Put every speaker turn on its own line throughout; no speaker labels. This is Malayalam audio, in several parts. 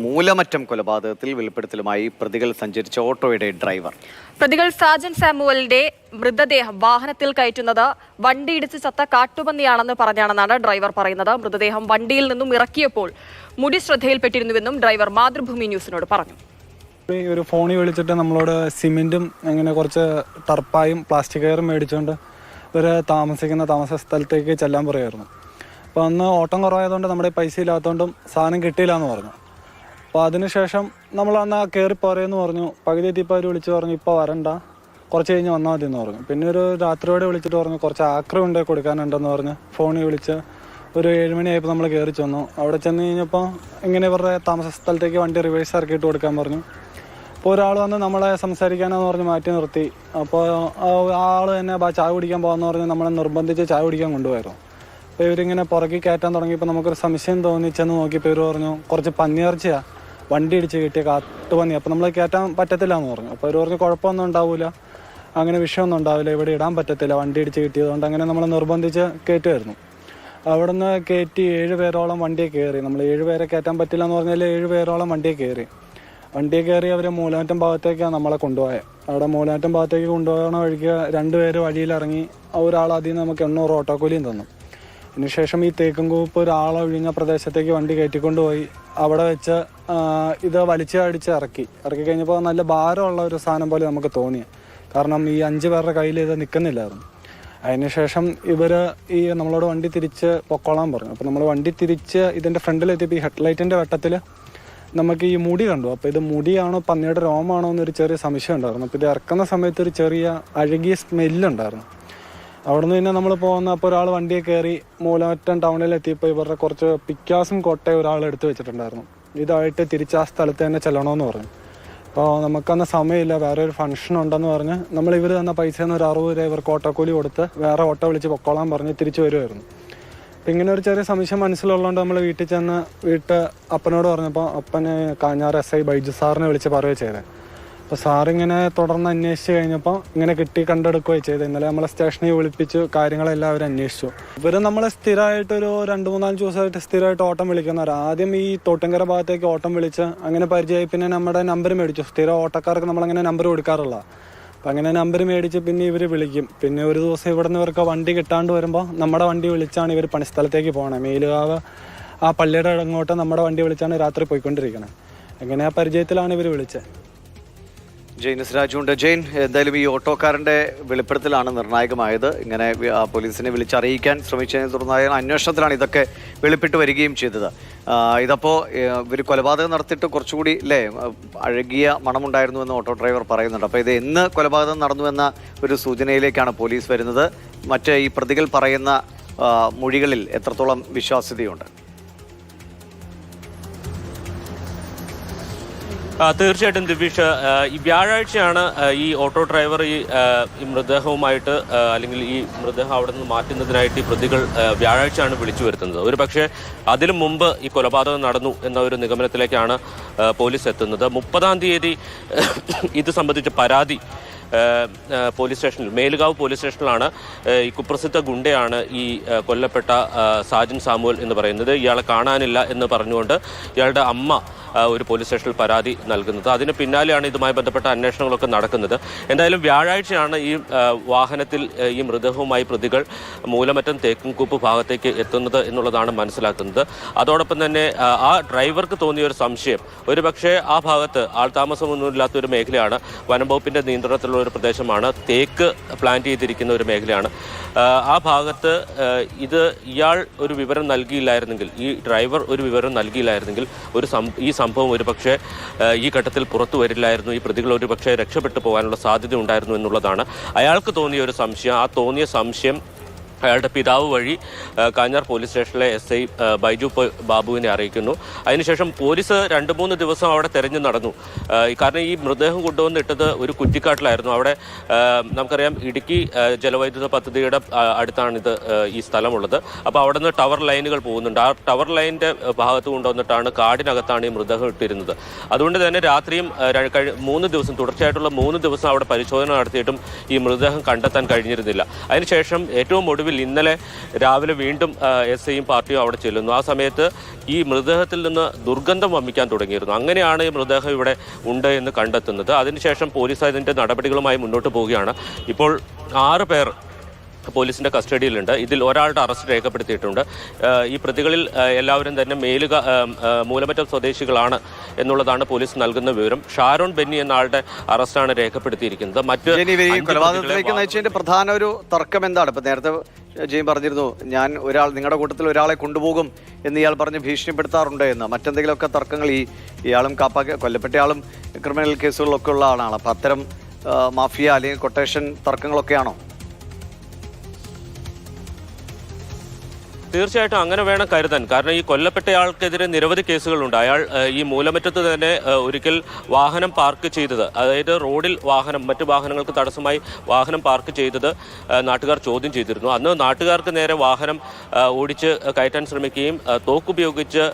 മൂലമറ്റം കൊലപാതകത്തിൽ വെളിപ്പെടുത്തലുമായി പ്രതികൾ സഞ്ചരിച്ച ഓട്ടോയുടെ ഡ്രൈവർ.
പ്രതികൾ സാജൻ സാമുവലിന്റെ മൃതദേഹം വാഹനത്തിൽ കയറ്റുന്നത് വണ്ടിയിടിച്ച് ചത്ത കാട്ടുപന്നിയാണെന്ന് പറഞ്ഞാണെന്നാണ് ഡ്രൈവർ പറയുന്നത്. മൃതദേഹം വണ്ടിയിൽ നിന്നും ഇറക്കിയപ്പോൾ മുടി ശ്രദ്ധയിൽപ്പെട്ടിരുന്നുവെന്നും ഡ്രൈവർ മാതൃഭൂമി ന്യൂസിനോട് പറഞ്ഞു.
ഒരു ഫോണിൽ വിളിച്ചിട്ട് നമ്മളോട് സിമെന്റും അങ്ങനെ കുറച്ച് ടർപ്പായും പ്ലാസ്റ്റിക് കയറും മേടിച്ചുകൊണ്ട് ഇവര് താമസിക്കുന്ന താമസ സ്ഥലത്തേക്ക് ചെല്ലാൻ പറയുമായിരുന്നു. അപ്പോൾ അന്ന് ഓട്ടം കുറവായതുകൊണ്ട് നമ്മുടെ പൈസ ഇല്ലാത്തതുകൊണ്ടും സാധനം കിട്ടിയില്ല എന്ന് പറഞ്ഞു. അപ്പോൾ അതിനുശേഷം നമ്മൾ അന്ന് കയറി പോരെന്ന് പറഞ്ഞു. പകുതി എത്തിയപ്പോൾ അവർ വിളിച്ച് പറഞ്ഞു ഇപ്പോൾ വരണ്ട, കുറച്ച് കഴിഞ്ഞ് വന്നാൽ മതി എന്ന് പറഞ്ഞു. പിന്നെ ഒരു രാത്രിയോടെ വിളിച്ചിട്ട് പറഞ്ഞു കുറച്ച് ആക്രി ഉണ്ട് കൊടുക്കാനുണ്ടെന്ന് പറഞ്ഞ് ഫോണിൽ വിളിച്ച് ഒരു 7 മണിയായപ്പോൾ നമ്മൾ കയറി ചെന്നു. അവിടെ ചെന്ന് കഴിഞ്ഞപ്പോൾ ഇങ്ങനെ ഇവരുടെ താമസ സ്ഥലത്തേക്ക് വണ്ടി റിവേഴ്സ് ഇറക്കിയിട്ട് കൊടുക്കാൻ പറഞ്ഞു. അപ്പോൾ ഒരാൾ വന്ന് നമ്മളെ സംസാരിക്കാനെന്ന് പറഞ്ഞ് മാറ്റി നിർത്തി. അപ്പോൾ ആൾ തന്നെ ചായ കുടിക്കാൻ പോകാമെന്ന് പറഞ്ഞ് നമ്മളെ നിർബന്ധിച്ച് ചായ കുടിക്കാൻ കൊണ്ടുപോയിരുന്നു. അപ്പോൾ ഇവരിങ്ങനെ പുറകെ കയറ്റാൻ തുടങ്ങിയപ്പോൾ നമുക്കൊരു സംശയം തോന്നിച്ചെന്ന് നോക്കിയപ്പോൾ ഇവർ പറഞ്ഞു കുറച്ച് പന്നിയിറച്ചിയാണ് വണ്ടി ഇടിച്ച് കിട്ടിയ കാട്ടുപന്നി, അപ്പോൾ നമ്മൾ കയറ്റാൻ പറ്റത്തില്ല എന്ന് പറഞ്ഞു. അപ്പോൾ ഇവർ പറഞ്ഞു കുഴപ്പമൊന്നും ഉണ്ടാവില്ല, അങ്ങനെ വിഷയമൊന്നും ഉണ്ടാവില്ല, ഇവിടെ ഇടാൻ പറ്റത്തില്ല വണ്ടി ഇടിച്ച് കിട്ടിയതുകൊണ്ട്. അങ്ങനെ നമ്മൾ നിർബന്ധിച്ച് കയറ്റുമായിരുന്നു. അവിടെ നിന്ന് കയറ്റി 7 പേരോളം വണ്ടിയെ കയറി. നമ്മൾ 7 പേരെ കയറ്റാൻ പറ്റില്ല എന്ന് പറഞ്ഞാൽ 7 പേരോളം വണ്ടിയെ കയറി. വണ്ടിയെ കയറി അവർ മൂലമറ്റം ഭാഗത്തേക്കാണ് നമ്മളെ കൊണ്ടുപോയത്. അവിടെ മൂലമറ്റം ഭാഗത്തേക്ക് കൊണ്ടുപോകണ വഴിക്ക് 2 പേര് വഴിയിലിറങ്ങി. ഒരാൾ അതിൽ നിന്ന് നമുക്ക് 800 ഓട്ടോക്കൂലിയും തന്നു. അതിനുശേഷം ഈ തേക്കുംകൂപ്പ് ഒരാളെ ഒഴിഞ്ഞ പ്രദേശത്തേക്ക് വണ്ടി കയറ്റിക്കൊണ്ടുപോയി. അവിടെ വെച്ച് ഇത് വലിച്ചടിച്ച് ഇറക്കി കഴിഞ്ഞപ്പോൾ നല്ല ഭാരമുള്ള ഒരു സാധനം പോലെ നമുക്ക് തോന്നി. കാരണം ഈ 5 പേരുടെ കയ്യിൽ ഇത് നിൽക്കുന്നില്ലായിരുന്നു. അതിനുശേഷം ഇവർ ഈ നമ്മളോട് വണ്ടി തിരിച്ച് പൊക്കോളാൻ പറഞ്ഞു. അപ്പോൾ നമ്മൾ വണ്ടി തിരിച്ച് ഇതിൻ്റെ ഫ്രണ്ടിലെത്തിയപ്പോൾ ഈ ഹെഡ്ലൈറ്റിൻ്റെ വെട്ടത്തിൽ നമുക്ക് ഈ മുടി കണ്ടു. അപ്പോൾ ഇത് മുടിയാണോ പന്നിയുടെ രോമാണോ എന്നൊരു ചെറിയ സംശയം ഉണ്ടായിരുന്നു. അപ്പോൾ ഇത് ഇറക്കുന്ന സമയത്ത് ഒരു ചെറിയ അഴുകിയ സ്മെല്ലുണ്ടായിരുന്നു. അവിടെ നിന്ന് പിന്നെ നമ്മൾ അപ്പോൾ ഒരാൾ വണ്ടിയെ കയറി മൂലമറ്റം ടൗണിലെത്തിയപ്പോൾ ഇവരുടെ കുറച്ച് പിക്കാസും കൊട്ടയും ഒരാൾ എടുത്തു വെച്ചിട്ടുണ്ടായിരുന്നു. ഇതായിട്ട് തിരിച്ച് ആ സ്ഥലത്ത് തന്നെ ചെല്ലണമെന്ന് പറഞ്ഞു. അപ്പോൾ നമുക്കന്ന് സമയമില്ല, വേറെ ഒരു ഫംഗ്ഷൻ ഉണ്ടെന്ന് പറഞ്ഞ് ഇവർ തന്ന പൈസയിൽ ഒരു 60 രൂപ ഇവർക്ക് ഓട്ടോക്കൂലി കൊടുത്ത് വേറെ ഓട്ടോ വിളിച്ച് പൊക്കോളാൻ പറഞ്ഞ് തിരിച്ചു വരുമായിരുന്നു. അപ്പം ഇങ്ങനെ ഒരു ചെറിയ സംശയം മനസ്സിലുള്ളതുകൊണ്ട് നമ്മൾ വീട്ടിൽ ചെന്ന് അപ്പനോട് പറഞ്ഞപ്പോൾ അപ്പന് കാഞ്ഞാറ് SI ബൈജു സാറിനെ വിളിച്ച് പറയുകയും ചെയ്തത്. അപ്പോൾ സാറിങ്ങനെ തുടർന്ന് അന്വേഷിച്ച് കഴിഞ്ഞപ്പോൾ ഇങ്ങനെ കണ്ടെടുക്കുകയും ചെയ്തത്. ഇന്നലെ നമ്മളെ സ്റ്റേഷനിൽ വിളിപ്പിച്ചു കാര്യങ്ങളെല്ലാം അവർ അന്വേഷിച്ചു. ഇവർ നമ്മളെ സ്ഥിരമായിട്ടൊരു 2-3-4 ദിവസമായിട്ട് സ്ഥിരമായിട്ട് ഓട്ടം വിളിക്കുന്നവർ. ആദ്യം ഈ തോട്ടുങ്കര ഭാഗത്തേക്ക് ഓട്ടം വിളിച്ച് അങ്ങനെ പരിചയമായി. പിന്നെ നമ്മുടെ നമ്പർ മേടിച്ചു. സ്ഥിരം ഓട്ടക്കാർക്ക് നമ്മളങ്ങനെ നമ്പർ കൊടുക്കാറുള്ള. അപ്പം അങ്ങനെ നമ്പർ മേടിച്ച് പിന്നെ ഇവർ വിളിക്കും. പിന്നെ ഒരു ദിവസം ഇവിടെ നിന്ന് ഇവർക്ക് വണ്ടി കിട്ടാണ്ട് വരുമ്പോൾ നമ്മുടെ വണ്ടി വിളിച്ചാണ് ഇവർ പണിസ്ഥലത്തേക്ക് പോകണത്. മേലുകാവ് ആ പള്ളിയുടെ അങ്ങോട്ട് നമ്മുടെ വണ്ടി വിളിച്ചാണ് രാത്രി പോയിക്കൊണ്ടിരിക്കുന്നത്. അങ്ങനെ ആ പരിചയത്തിലാണ് ഇവർ വിളിച്ചത്.
ജെയിൻസ് രാജുണ്ട്. ജെയിൻ, എന്തായാലും ഈ ഓട്ടോക്കാരൻ്റെ വെളിപ്പെടുത്തലാണ് നിർണായകമായത്. ഇങ്ങനെ പോലീസിനെ വിളിച്ചറിയിക്കാൻ ശ്രമിച്ചതിനെ തുടർന്നായ അന്വേഷണത്തിലാണ് ഇതൊക്കെ വെളിപ്പെട്ട് വരികയും ചെയ്തത്. ഇതപ്പോൾ ഇവർ കൊലപാതകം നടത്തിയിട്ട് കുറച്ചുകൂടി അഴകിയ മണമുണ്ടായിരുന്നുവെന്ന് ഓട്ടോ ഡ്രൈവർ പറയുന്നുണ്ട്. അപ്പോൾ ഇത് എന്ന് കൊലപാതകം നടന്നുവെന്ന ഒരു സൂചനയിലേക്കാണ് പോലീസ് വരുന്നത്. മറ്റ് ഈ പ്രതികൾ പറയുന്ന മൊഴികളിൽ എത്രത്തോളം വിശ്വാസ്യതയുണ്ട്?
തീർച്ചയായിട്ടും ദിവീഷ്, ഈ വ്യാഴാഴ്ചയാണ് ഈ ഓട്ടോ ഡ്രൈവർ ഈ മൃതദേഹവുമായിട്ട് അല്ലെങ്കിൽ ഈ മൃതദേഹം അവിടെ നിന്ന് മാറ്റുന്നതിനായിട്ട് ഈ പ്രതികൾ വ്യാഴാഴ്ചയാണ് വിളിച്ചു വരുത്തുന്നത്. ഒരു പക്ഷേ അതിനു മുമ്പ് ഈ കൊലപാതകം നടന്നു എന്ന ഒരു നിഗമനത്തിലേക്കാണ് പോലീസ് എത്തുന്നത്. 30-ാം തീയതി ഇത് സംബന്ധിച്ച് പരാതി പോലീസ് സ്റ്റേഷനിൽ, മേലുകാവ് പോലീസ് സ്റ്റേഷനിലാണ് ഈ കുപ്രസിദ്ധ ഗുണ്ടയാണ് ഈ കൊല്ലപ്പെട്ട സാജൻ സാമുവൽ എന്ന് പറയുന്നത്. ഇയാളെ കാണാനില്ല എന്ന് പറഞ്ഞുകൊണ്ട് ഇയാളുടെ അമ്മ ഒരു പോലീസ് സ്റ്റേഷനിൽ പരാതി നൽകുന്നത്. അതിന് പിന്നാലെയാണ് ഇതുമായി ബന്ധപ്പെട്ട അന്വേഷണങ്ങളൊക്കെ നടക്കുന്നത്. എന്തായാലും വ്യാഴാഴ്ചയാണ് ഈ വാഹനത്തിൽ ഈ മൃതദേഹവുമായി പ്രതികൾ മൂലമറ്റം തേക്കുംകൂപ്പ് ഭാഗത്തേക്ക് എത്തുന്നത് എന്നുള്ളതാണ് മനസ്സിലാക്കുന്നത്. അതോടൊപ്പം തന്നെ ആ ഡ്രൈവർക്ക് തോന്നിയ ഒരു സംശയം, ഒരു പക്ഷേ ആ ഭാഗത്ത് ആൾതാമസമൊന്നുമില്ലാത്തൊരു മേഖലയാണ്, വനംവകുപ്പിൻ്റെ നിയന്ത്രണത്തിലുള്ള ഒരു പ്രദേശമാണ്, തേക്ക് പ്ലാന്റ് ചെയ്തിരിക്കുന്ന ഒരു മേഖലയാണ്. ആ ഭാഗത്ത് ഇയാൾ ഒരു വിവരം നൽകിയില്ലായിരുന്നെങ്കിൽ, ഈ ഡ്രൈവർ ഒരു വിവരം നൽകിയില്ലായിരുന്നെങ്കിൽ ഈ സംഭവം ഒരു പക്ഷേ ഈ ഘട്ടത്തിൽ പുറത്തു വരില്ലായിരുന്നു. ഈ പ്രതികൾ ഒരു പക്ഷേ രക്ഷപ്പെട്ടു പോകാനുള്ള സാധ്യത ഉണ്ടായിരുന്നു എന്നുള്ളതാണ് അയാൾക്ക് തോന്നിയ ഒരു സംശയം. ആ തോന്നിയ സംശയം അയാളുടെ പിതാവ് വഴി കാഞ്ഞാർ പോലീസ് സ്റ്റേഷനിലെ SI ബൈജു ബാബുവിനെ അറിയിക്കുന്നു. അതിനുശേഷം പോലീസ് 2-3 ദിവസം അവിടെ തെരഞ്ഞു നടന്നു. കാരണം ഈ മൃതദേഹം കൊണ്ടുവന്നിട്ടത് ഒരു കുറ്റിക്കാട്ടിലായിരുന്നു. അവിടെ നമുക്കറിയാം ഇടുക്കി ജലവൈദ്യുത പദ്ധതിയുടെ അടുത്താണിത് ഈ സ്ഥലമുള്ളത്. അപ്പോൾ അവിടെ നിന്ന് ടവർ ലൈനുകൾ പോകുന്നുണ്ട്. ആ ടവർ ലൈനിൻ്റെ ഭാഗത്ത് കൊണ്ടുവന്നിട്ടാണ് കാടിനകത്താണ് ഈ മൃതദേഹം ഇട്ടിരുന്നത്. അതുകൊണ്ട് തന്നെ രാത്രിയും 3 ദിവസം തുടർച്ചയായിട്ടുള്ള 3 ദിവസം അവിടെ പരിശോധന നടത്തിയിട്ടും ഈ മൃതദേഹം കണ്ടെത്താൻ കഴിഞ്ഞിരുന്നില്ല. അതിനുശേഷം ഏറ്റവും ഒടുവിൽ ഒടുവിൽ ഇന്നലെ രാവിലെ വീണ്ടും SIയും പാർട്ടിയും അവിടെ ചെല്ലുന്നു. ആ സമയത്ത് ഈ മൃതദേഹത്തിൽ നിന്ന് ദുർഗന്ധം വമിക്കാൻ തുടങ്ങിയിരുന്നു. അങ്ങനെയാണ് ഈ മൃതദേഹം ഇവിടെ ഉണ്ട് എന്ന് കണ്ടെത്തുന്നത്. അതിനുശേഷം പോലീസ് അതിൻ്റെ നടപടികളുമായി മുന്നോട്ട് പോവുകയാണ്. ഇപ്പോൾ 6 പേർ പോലീസിന്റെ കസ്റ്റഡിയിലുണ്ട്. ഇതിൽ ഒരാളുടെ അറസ്റ്റ് രേഖപ്പെടുത്തിയിട്ടുണ്ട്. ഈ പ്രതികളിൽ എല്ലാവരും തന്നെ മൂലമറ്റം സ്വദേശികളാണ് എന്നുള്ളതാണ് പോലീസ് നൽകുന്ന വിവരം. ഷാരോൺ ബെന്നി എന്ന ആളുടെ അറസ്റ്റാണ് രേഖപ്പെടുത്തിയിരിക്കുന്നത്. മറ്റ്
കൊലപാതകത്തിലേക്ക് നയിച്ചതിന്റെ പ്രധാന ഒരു തർക്കം എന്താണ്? ഇപ്പൊ നേരത്തെ ജെയിൻ പറഞ്ഞിരുന്നു, ഞാൻ നിങ്ങളുടെ കൂട്ടത്തിൽ ഒരാളെ കൊണ്ടുപോകും എന്ന് ഇയാൾ പറഞ്ഞ് ഭീഷണിപ്പെടുത്താറുണ്ട് എന്ന്. മറ്റെന്തെങ്കിലുമൊക്കെ തർക്കങ്ങൾ ഇയാളും കൊല്ലപ്പെട്ടയാളും ക്രിമിനൽ കേസുകളിലൊക്കെ ഉള്ള ആളാണ്. അപ്പൊ അത്തരം മാഫിയ അല്ലെങ്കിൽ കൊട്ടേഷൻ തർക്കങ്ങളൊക്കെയാണോ?
തീർച്ചയായിട്ടും അങ്ങനെ വേണം കരുതാൻ. കാരണം ഈ കൊല്ലപ്പെട്ടയാൾക്കെതിരെ നിരവധി കേസുകളുണ്ട്. അയാൾ ഈ മൂലമറ്റത്ത് തന്നെ ഒരിക്കൽ വാഹനം പാർക്ക് ചെയ്തത്, അതായത് റോഡിൽ മറ്റു വാഹനങ്ങൾക്ക് തടസ്സമായി വാഹനം പാർക്ക് ചെയ്തത് നാട്ടുകാർ ചോദ്യം ചെയ്തിരുന്നു. അന്ന് നാട്ടുകാർക്ക് നേരെ വാഹനം ഓടിച്ച് കയറ്റാൻ ശ്രമിക്കുകയും തോക്കുപയോഗിച്ച്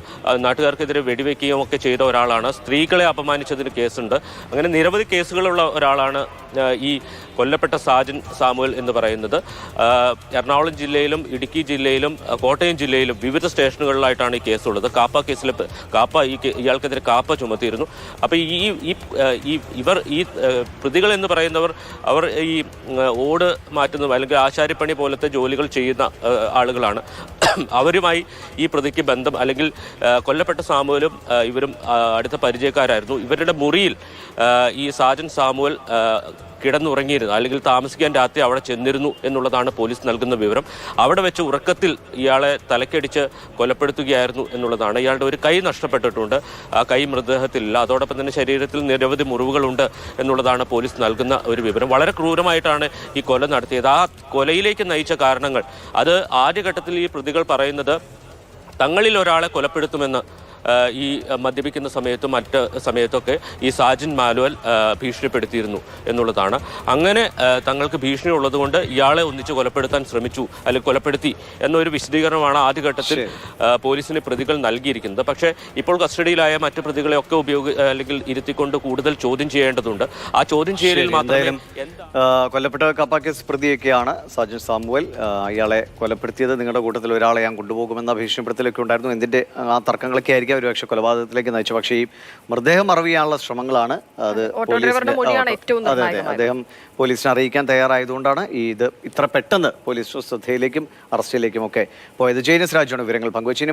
നാട്ടുകാർക്കെതിരെ വെടിവെക്കുകയും ഒക്കെ ചെയ്ത ഒരാളാണ്. സ്ത്രീകളെ അപമാനിച്ചതിന് കേസുണ്ട്. അങ്ങനെ നിരവധി കേസുകളുള്ള ഒരാളാണ് ഈ കൊല്ലപ്പെട്ട സാജൻ സാമുവൽ എന്ന് പറയുന്നത്. എറണാകുളം ജില്ലയിലും ഇടുക്കി ജില്ലയിലും കോട്ടയം ജില്ലയിലും വിവിധ സ്റ്റേഷനുകളിലായിട്ടാണ് ഈ കേസുള്ളത്. ഇയാൾക്കെതിരെ കാപ്പ ചുമത്തിയിരുന്നു. അപ്പോൾ ഈ പ്രതികൾ എന്ന് പറയുന്നവർ ഈ ഓട് മാറ്റുന്ന അല്ലെങ്കിൽ ആശാരിപ്പണി പോലത്തെ ജോലികൾ ചെയ്യുന്ന ആളുകളാണ്. അവരുമായി ഈ പ്രതിക്ക് ബന്ധം, അല്ലെങ്കിൽ കൊല്ലപ്പെട്ട സാമുവലും ഇവരും അടുത്ത പരിചയക്കാരായിരുന്നു. ഇവരുടെ മുറിയിൽ ഈ സാജൻ സാമുവൽ കിടന്നുറങ്ങിയിരുന്നു, അല്ലെങ്കിൽ താമസിക്കാൻ രാത്രി അവിടെ ചെന്നിരുന്നു എന്നുള്ളതാണ് പോലീസ് നൽകുന്ന വിവരം. അവിടെ വെച്ച് ഉറക്കത്തിൽ ഇയാളെ തലക്കടിച്ച് കൊലപ്പെടുത്തുകയായിരുന്നു എന്നുള്ളതാണ്. ഇയാളുടെ ഒരു കൈ നഷ്ടപ്പെട്ടിട്ടുണ്ട്. ആ കൈ മൃതദേഹത്തിലില്ല. അതോടൊപ്പം തന്നെ ശരീരത്തിൽ നിരവധി മുറിവുകളുണ്ട് എന്നുള്ളതാണ് പോലീസ് നൽകുന്ന ഒരു വിവരം. വളരെ ക്രൂരമായിട്ടാണ് ഈ കൊല നടത്തിയത്. ആ കൊലയിലേക്ക് നയിച്ച കാരണങ്ങൾ, അത് ആദ്യഘട്ടത്തിൽ ഈ പ്രതികൾ പറയുന്നത് തങ്ങളിൽ ഒരാളെ കൊലപ്പെടുത്തുമെന്ന് ഈ മദ്യപിക്കുന്ന സമയത്തും മറ്റ് സമയത്തൊക്കെ ഈ സാജൻ മാനുവൽ ഭീഷണിപ്പെടുത്തിയിരുന്നു എന്നുള്ളതാണ്. അങ്ങനെ തങ്ങൾക്ക് ഭീഷണി ഉള്ളതുകൊണ്ട് ഇയാളെ ഒന്നിച്ച് കൊലപ്പെടുത്താൻ ശ്രമിച്ചു, അല്ലെങ്കിൽ കൊലപ്പെടുത്തി എന്നൊരു വിശദീകരണമാണ് ആദ്യഘട്ടത്തിൽ പോലീസിന് പ്രതികൾ നൽകിയിരിക്കുന്നത്. പക്ഷേ ഇപ്പോൾ കസ്റ്റഡിയിലായ മറ്റ് പ്രതികളെയൊക്കെ അല്ലെങ്കിൽ ഇരുത്തിക്കൊണ്ട് കൂടുതൽ ചോദ്യം ചെയ്യേണ്ടതുണ്ട്. ആ ചോദ്യം ചെയ്യലിൽ മാത്രമേ
കൊല്ലപ്പെട്ട കാപ്പ കേസ് പ്രതിയൊക്കെയാണ് സാജൻ സാമുവൽ. ഇയാളെ കൊലപ്പെടുത്തിയത് നിങ്ങളുടെ കൂട്ടത്തിൽ ഒരാളെ ഞാൻ കൊണ്ടുപോകുമെന്ന ഭീഷണിപ്പെടുത്തലൊക്കെ ഉണ്ടായിരുന്നു. എന്തിന്റെ ആ തർക്കങ്ങളൊക്കെ ആയിരിക്കും ഒരുപക്ഷെ കൊലപാതകത്തിലേക്ക് നയിച്ചു. പക്ഷേ ഈ മൃതദേഹം മറവിയാനുള്ള ശ്രമങ്ങളാണ്. അത് അദ്ദേഹം പോലീസിനെ അറിയിക്കാൻ തയ്യാറായതുകൊണ്ടാണ് ഇത് ഇത്ര പെട്ടെന്ന് പോലീസ് ശ്രദ്ധയിലേക്കും അറസ്റ്റിലേക്കും ഒക്കെ പോയത്. ജെയിനസ് രാജുവാണ് വിവരങ്ങൾ പങ്കുവച്ചു.